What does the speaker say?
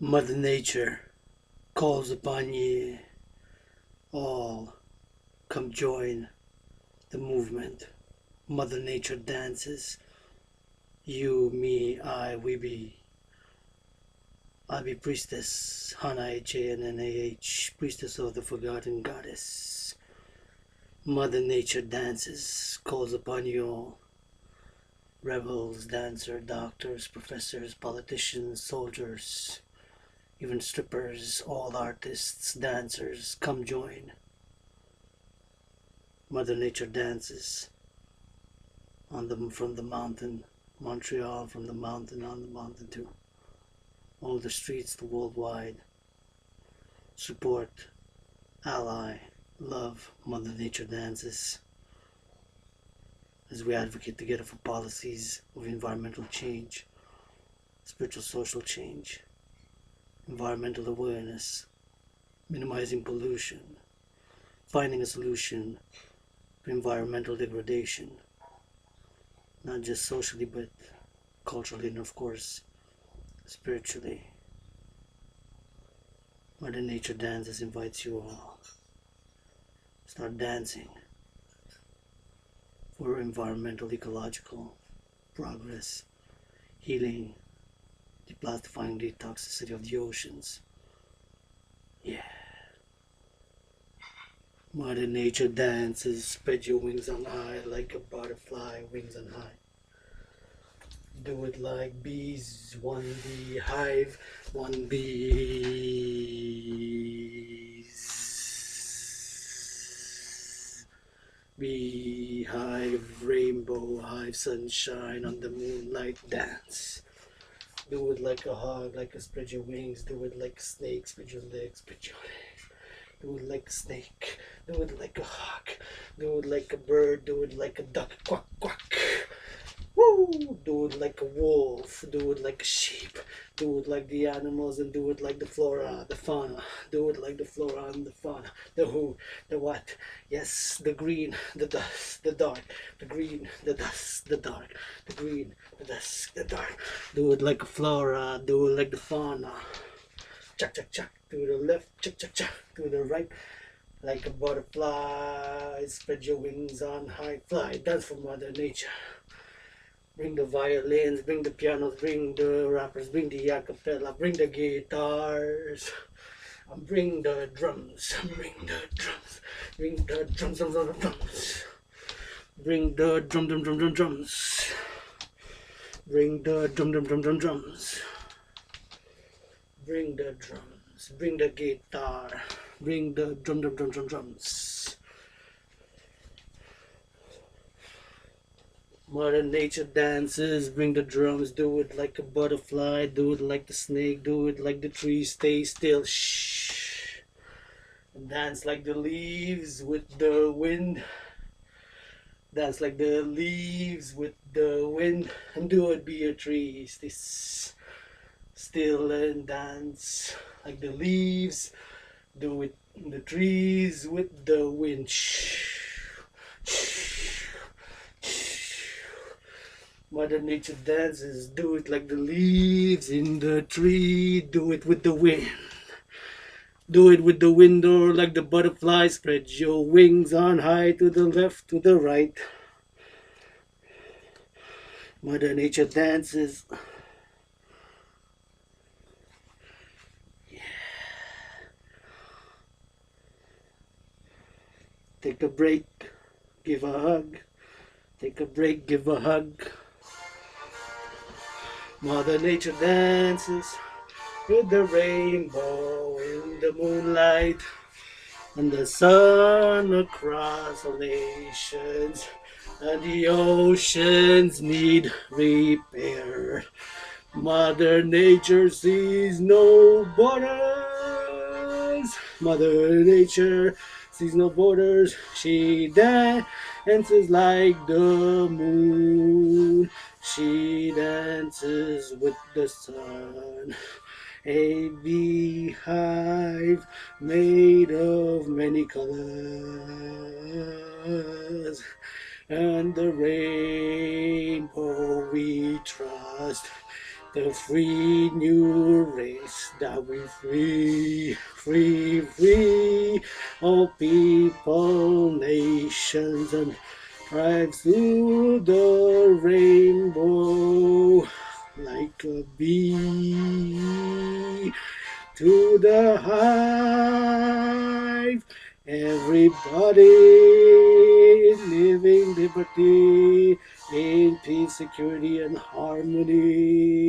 Mother Nature calls upon ye all, come join the movement. Mother Nature dances, you, me, I, we be. I be priestess, Hana h.a.dragan, priestess of the forgotten goddess. Mother Nature dances, calls upon you all. Rebels, dancers, doctors, professors, politicians, soldiers, even strippers, all artists, dancers, come join. Mother Nature dances from the mountain, Montreal, from the mountain on the mountain to all the streets, the worldwide. Support, ally, love, Mother Nature dances as we advocate together for policies of environmental change, spiritual social change, environmental awareness, minimizing pollution, finding a solution to environmental degradation, not just socially but culturally and of course spiritually. Mother Nature Dances invites you all. Start dancing for environmental, ecological progress, healing, deplastifying the toxicity of the oceans. Yeah. Mother Nature dances, spread your wings on high like a butterfly, wings on high. Do it like bees, one bee hive, one bees. Beehive, rainbow, hive, sunshine on the moonlight dance. Do it like a hog, like a spread your wings. Do it like a snake, spread your legs, spread your legs. Do it like a snake, do it like a hawk, do it like a bird, do it like a duck, quack, quack. Woo! Do it like a wolf, do it like a sheep, do it like the animals and do it like the flora, the fauna, do it like the flora and the fauna, the who, the what, yes, the green, the dusk, the dark, the green, the dusk, the dark, the green, the dusk, the dark, do it like a flora, do it like the fauna, chuck, chuck, chuck, to the left, chuck, chuck, chuck, to the right, like a butterfly, spread your wings on high, fly, dance for Mother Nature. Bring the violins, bring the pianos, bring the rappers, bring the acapella, bring the guitars, bring the drums, bring the drums, bring the drums, drums, bring the drums, bring the drums, bring the drums, bring the guitar, bring the drums. Mother Nature dances, bring the drums, do it like a butterfly, do it like the snake, do it like the tree, stay still, shh. And dance like the leaves with the wind. Dance like the leaves with the wind, and do it be a tree, stay still and dance like the leaves, do it in the trees with the wind, shh. Mother Nature dances, do it like the leaves in the tree, do it with the wind. Do it with the wind or like the butterfly, spread your wings on high to the left, to the right. Mother Nature dances. Yeah. Take a break, give a hug. Take a break, give a hug. Mother Nature dances with the rainbow in the moonlight and the sun across the nations, and the oceans need repair. Mother Nature sees no borders. Mother Nature sees no borders. She dances like the moon. She dances with the sun. A beehive made of many colors, and the rainbow we trust. The free new race that we free, free, free, all people, nations, and tribes through the rainbow, like a bee to the hive. Everybody living liberty in peace, security, and harmony.